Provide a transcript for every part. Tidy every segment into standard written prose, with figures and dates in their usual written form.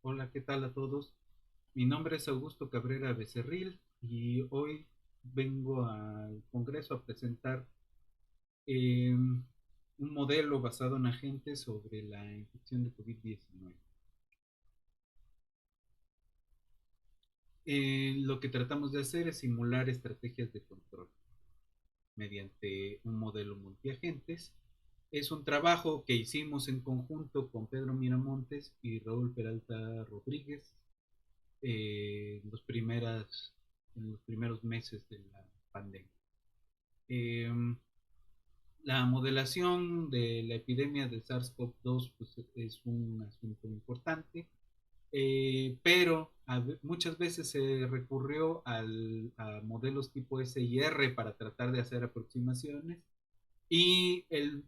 Hola, ¿qué tal a todos? Mi nombre es Augusto Cabrera Becerril y hoy vengo al Congreso a presentar un modelo basado en agentes sobre la infección de COVID-19. Lo que tratamos de hacer es simular estrategias de control mediante un modelo multiagentes. Es un trabajo que hicimos en conjunto con Pedro Miramontes y Raúl Peralta Rodríguez en los primeros meses de la pandemia. Eh, la modelación de la epidemia de SARS-CoV-2 pues, es un asunto importante, pero muchas veces se recurrió a modelos tipo SIR para tratar de hacer aproximaciones y el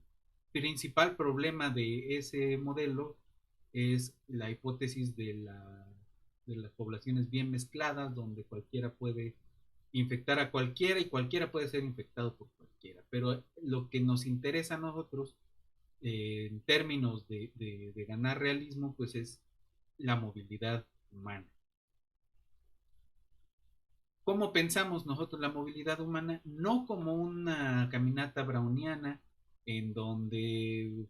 principal problema de ese modelo es la hipótesis de las poblaciones bien mezcladas, donde cualquiera puede infectar a cualquiera y cualquiera puede ser infectado por cualquiera. Pero lo que nos interesa a nosotros, en términos de ganar realismo, pues es la movilidad humana. ¿Cómo pensamos nosotros la movilidad humana? No como una caminata browniana en donde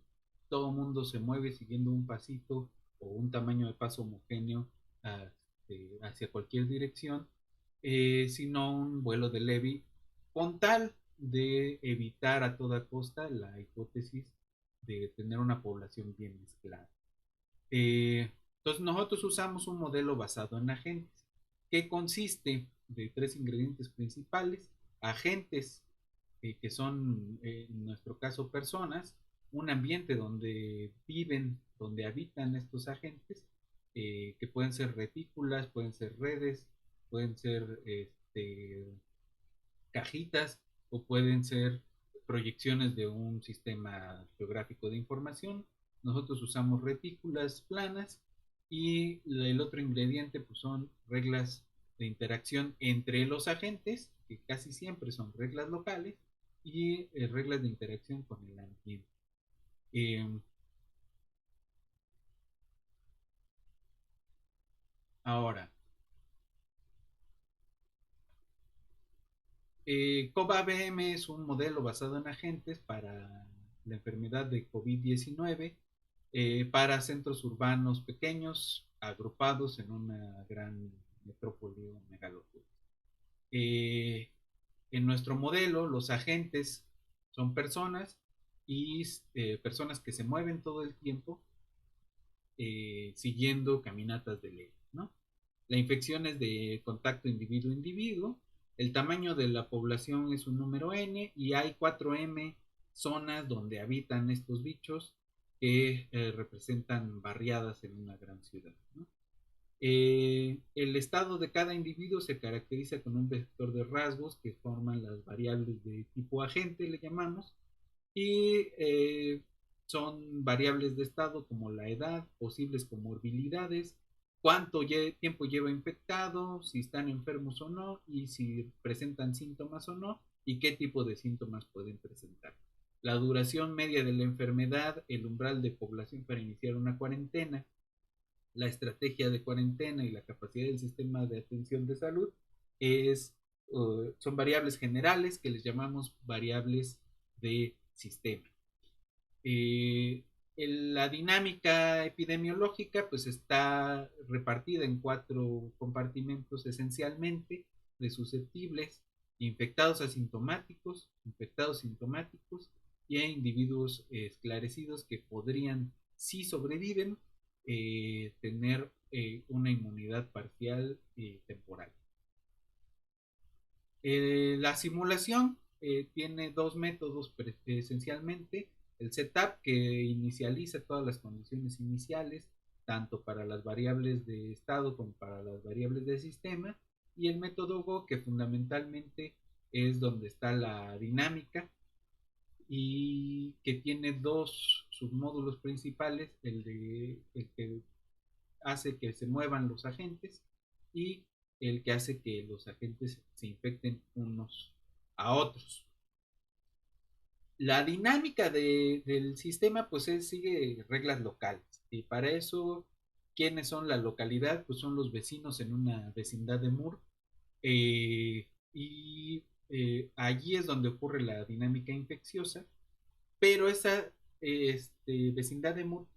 todo el mundo se mueve siguiendo un pasito o un tamaño de paso homogéneo hacia cualquier dirección, sino un vuelo de Levy con tal de evitar a toda costa la hipótesis de tener una población bien mezclada. Entonces nosotros usamos un modelo basado en agentes, que consiste de tres ingredientes principales: agentes, que son en nuestro caso personas, un ambiente donde viven, donde habitan estos agentes, que pueden ser retículas, pueden ser redes, pueden ser cajitas o pueden ser proyecciones de un sistema geográfico de información. Nosotros usamos retículas planas y el otro ingrediente pues, son reglas de interacción entre los agentes, que casi siempre son reglas locales, y reglas de interacción con el ambiente. Eh, Ahora, COVABM es un modelo basado en agentes para la enfermedad de COVID-19, para centros urbanos pequeños agrupados en una gran metrópoli o megalópoli. Eh, en nuestro modelo, los agentes son personas y personas que se mueven todo el tiempo siguiendo caminatas de ley, ¿no? La infección es de contacto individuo-individuo. El tamaño de la población es un número n y hay 4m zonas donde habitan estos bichos que representan barriadas en una gran ciudad, ¿no? El estado de cada individuo se caracteriza con un vector de rasgos que forman las variables de tipo agente, le llamamos, y son variables de estado como la edad, posibles comorbilidades, cuánto tiempo lleva infectado, si están enfermos o no, y si presentan síntomas o no, y qué tipo de síntomas pueden presentar. La duración media de la enfermedad, el umbral de población para iniciar una cuarentena, la estrategia de cuarentena y la capacidad del sistema de atención de salud son variables generales que les llamamos variables de sistema. Eh, la dinámica epidemiológica pues está repartida en cuatro compartimentos esencialmente: de susceptibles, infectados asintomáticos, infectados sintomáticos y individuos esclarecidos que podrían, si sobreviven, tener una inmunidad parcial temporal. La simulación tiene dos métodos esencialmente: el setup, que inicializa todas las condiciones iniciales, tanto para las variables de estado como para las variables de sistema, y el método Go, que fundamentalmente es donde está la dinámica y que tiene dos submódulos principales: el que hace que se muevan los agentes y el que hace que los agentes se infecten unos a otros. La dinámica del sistema pues sigue reglas locales y para eso ¿Quiénes son la localidad? Pues son los vecinos en una vecindad de Moore. Y allí es donde ocurre la dinámica infecciosa, pero esa vecindad de Moore,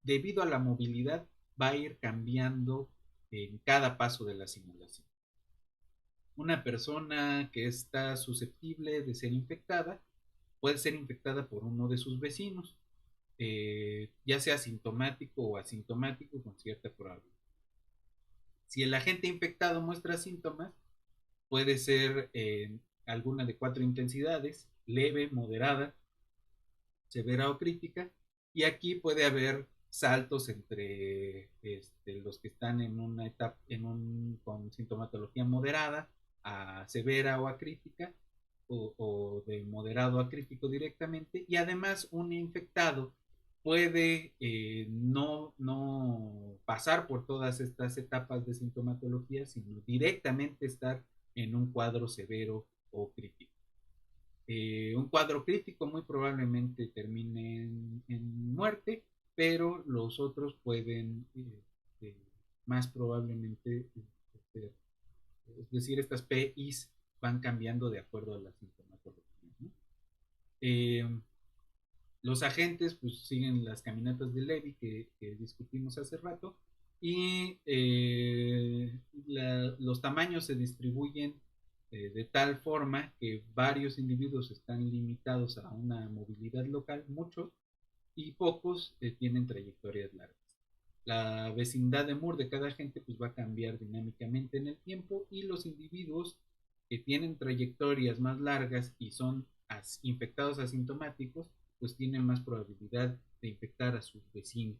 debido a la movilidad, va a ir cambiando en cada paso de la simulación. Una persona que está susceptible de ser infectada puede ser infectada por uno de sus vecinos, ya sea sintomático o asintomático con cierta probabilidad. Si el agente infectado muestra síntomas, puede ser alguna de 4 intensidades: leve, moderada, severa o crítica, y aquí puede haber saltos entre los que están en una etapa con sintomatología moderada a severa o a crítica, o de moderado a crítico directamente. Y además un infectado puede no pasar por todas estas etapas de sintomatología, sino directamente estar en un cuadro severo o crítico. Un cuadro crítico muy probablemente termine en muerte, pero los otros pueden más probablemente es decir, estas PIs van cambiando de acuerdo a la sintomatología, ¿no? Eh, los agentes pues siguen las caminatas de Levy que discutimos hace rato, y los tamaños se distribuyen de tal forma que varios individuos están limitados a una movilidad local, muchos, y pocos tienen trayectorias largas. La vecindad de Moore de cada agente pues va a cambiar dinámicamente en el tiempo, y los individuos que tienen trayectorias más largas y son infectados asintomáticos pues tienen más probabilidad de infectar a sus vecinos.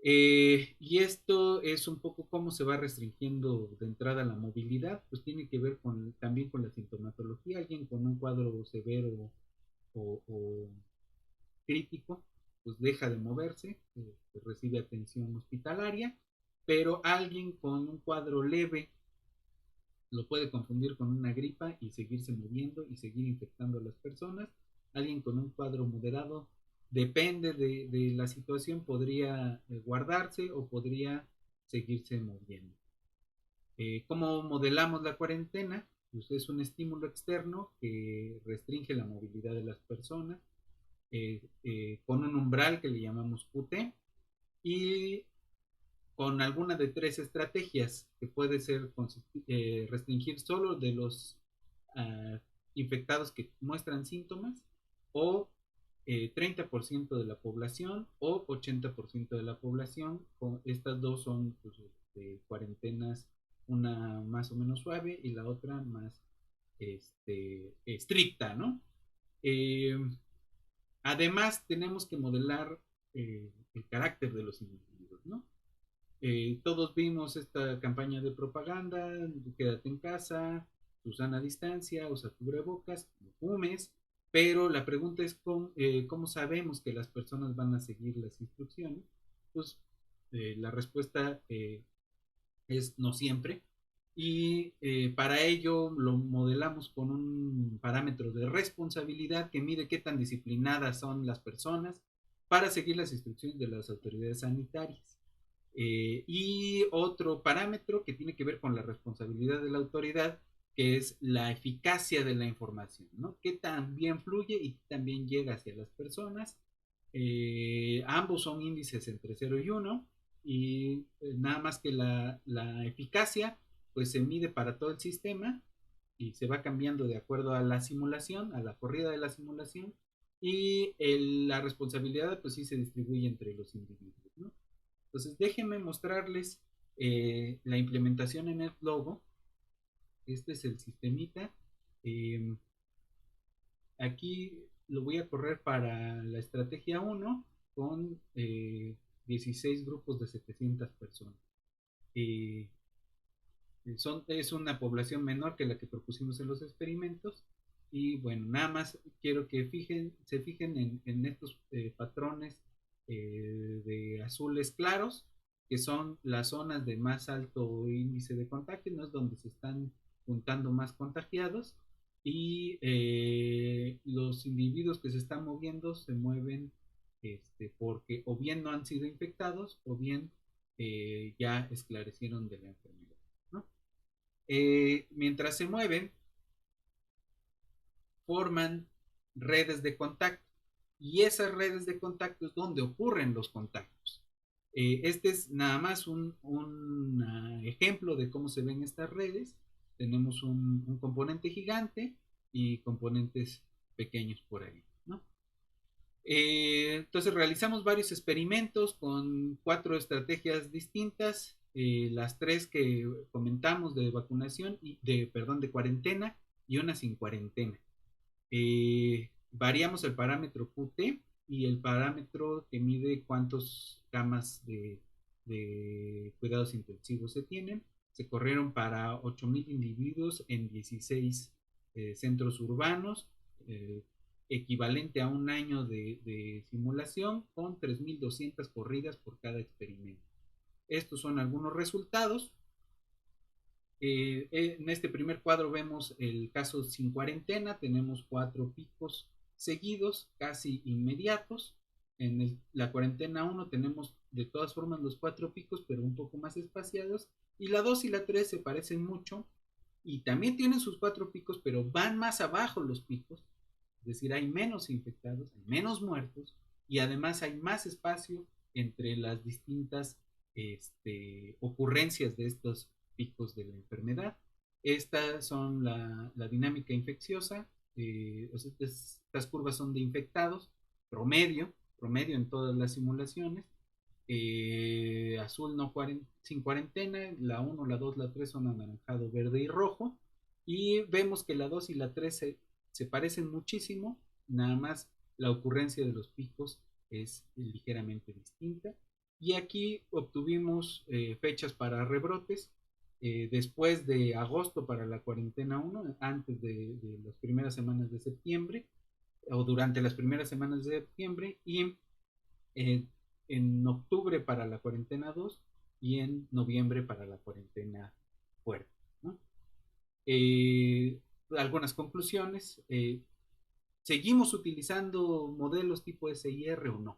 Y esto es un poco cómo se va restringiendo de entrada la movilidad, pues tiene que ver también con la sintomatología. Alguien con un cuadro severo o crítico, pues deja de moverse, recibe atención hospitalaria, pero alguien con un cuadro leve lo puede confundir con una gripa y seguirse moviendo y seguir infectando a las personas. Alguien con un cuadro moderado, depende de la situación, podría guardarse o podría seguirse moviendo. ¿Cómo modelamos la cuarentena? Pues es un estímulo externo que restringe la movilidad de las personas, con un umbral que le llamamos QT, y con alguna de 3 estrategias, que puede ser restringir solo de los uh, infectados que muestran síntomas, o 30% de la población o 80% de la población. Estas dos son pues, cuarentenas, una más o menos suave y la otra más estricta, ¿no? Eh, Además tenemos que modelar el carácter de los individuos, ¿no? Todos vimos esta campaña de propaganda: quédate en casa, Susana a distancia, usa cubrebocas, no fumes. Pero la pregunta es ¿cómo sabemos que las personas van a seguir las instrucciones? Pues la respuesta es no siempre, y para ello lo modelamos con un parámetro de responsabilidad que mide qué tan disciplinadas son las personas para seguir las instrucciones de las autoridades sanitarias. Y otro parámetro que tiene que ver con la responsabilidad de la autoridad, que es la eficacia de la información, ¿no? Qué tan bien fluye y también llega hacia las personas. Ambos son índices entre 0 y 1, y nada más que la eficacia pues se mide para todo el sistema y se va cambiando de acuerdo a la simulación, a la corrida de la simulación, y la responsabilidad pues sí se distribuye entre los individuos, ¿no? Entonces déjenme mostrarles la implementación en el logo. Este es el sistemita. Eh, Aquí lo voy a correr para la estrategia 1 con 16 grupos de 700 personas. Eh, es una población menor que la que propusimos en los experimentos. Y bueno, nada más quiero que se fijen en estos patrones de azules claros, que son las zonas de más alto índice de contagio, ¿no? Es donde se están juntando más contagiados, y los individuos que se están moviendo se mueven porque o bien no han sido infectados o bien ya esclarecieron de la enfermedad, ¿no? Mientras se mueven, forman redes de contacto y esas redes de contacto es donde ocurren los contactos. Este es nada más un ejemplo de cómo se ven estas redes. Tenemos un componente gigante y componentes pequeños por ahí, ¿no? Entonces realizamos varios experimentos con 4 estrategias distintas, las 3 que comentamos de vacunación y de cuarentena y una sin cuarentena. Variamos el parámetro QT y el parámetro que mide cuántos camas de cuidados intensivos se tienen. Se corrieron para 8,000 individuos en 16 centros urbanos, equivalente a un año de simulación con 3,200 corridas por cada experimento. Estos son algunos resultados. En este primer cuadro vemos el caso sin cuarentena, tenemos 4 picos seguidos, casi inmediatos. En la cuarentena 1 tenemos de todas formas los 4 picos, pero un poco más espaciados. Y la 2 y la 3 se parecen mucho y también tienen sus 4 picos, pero van más abajo los picos. Es decir, hay menos infectados, hay menos muertos y además hay más espacio entre las distintas ocurrencias de estos picos de la enfermedad. Estas son la dinámica infecciosa. Estas curvas son de infectados, promedio en todas las simulaciones. Azul no sin cuarentena, la 1, la 2, la 3 son anaranjado, verde y rojo. Y vemos que la 2 y la 3 se parecen muchísimo, nada más la ocurrencia de los picos es ligeramente distinta. Y aquí obtuvimos fechas para rebrotes después de agosto para la cuarentena 1, antes de las primeras semanas de septiembre, o durante las primeras semanas de septiembre, y en octubre para la cuarentena 2 y en noviembre para la cuarentena fuerte, ¿no? Algunas conclusiones. ¿Seguimos utilizando modelos tipo SIR o no?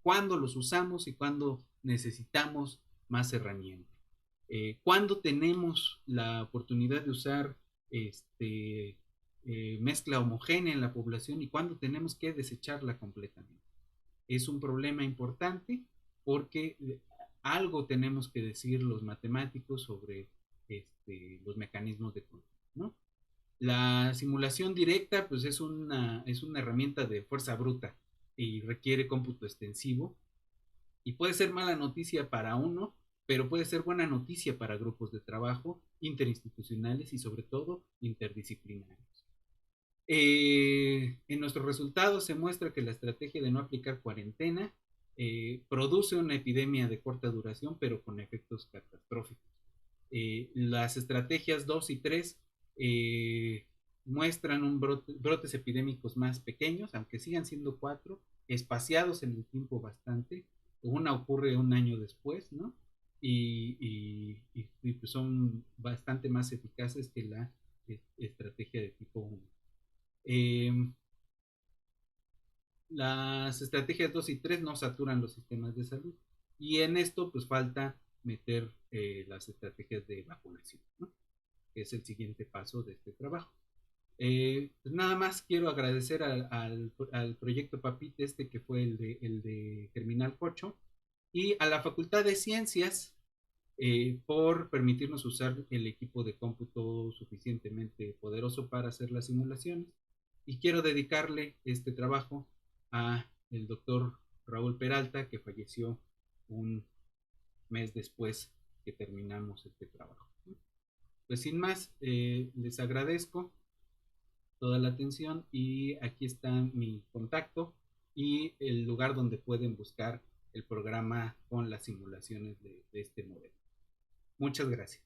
¿Cuándo los usamos y cuándo necesitamos más herramientas? ¿Cuándo tenemos la oportunidad de usar mezcla homogénea en la población y cuándo tenemos que desecharla completamente? Es un problema importante porque algo tenemos que decir los matemáticos sobre los mecanismos de control, ¿no? La simulación directa pues es una herramienta de fuerza bruta y requiere cómputo extensivo y puede ser mala noticia para uno, pero puede ser buena noticia para grupos de trabajo interinstitucionales y sobre todo interdisciplinarios. En nuestros resultados se muestra que la estrategia de no aplicar cuarentena produce una epidemia de corta duración, pero con efectos catastróficos. Las estrategias 2 y 3 muestran brotes epidémicos más pequeños, aunque sigan siendo 4, espaciados en el tiempo bastante. Una ocurre un año después, ¿no? Y pues son bastante más eficaces que la estrategia de tipo 1. Las estrategias 2 y 3 no saturan los sistemas de salud y en esto pues falta meter las estrategias de vacunación, ¿no? Que es el siguiente paso de este trabajo. Pues nada más quiero agradecer al proyecto PAPIT que fue el de Germinal Cocho y a la Facultad de Ciencias por permitirnos usar el equipo de cómputo suficientemente poderoso para hacer las simulaciones. Y quiero dedicarle este trabajo a el doctor Raúl Peralta, que falleció un mes después que terminamos este trabajo. Pues sin más, les agradezco toda la atención y aquí está mi contacto y el lugar donde pueden buscar el programa con las simulaciones de este modelo. Muchas gracias.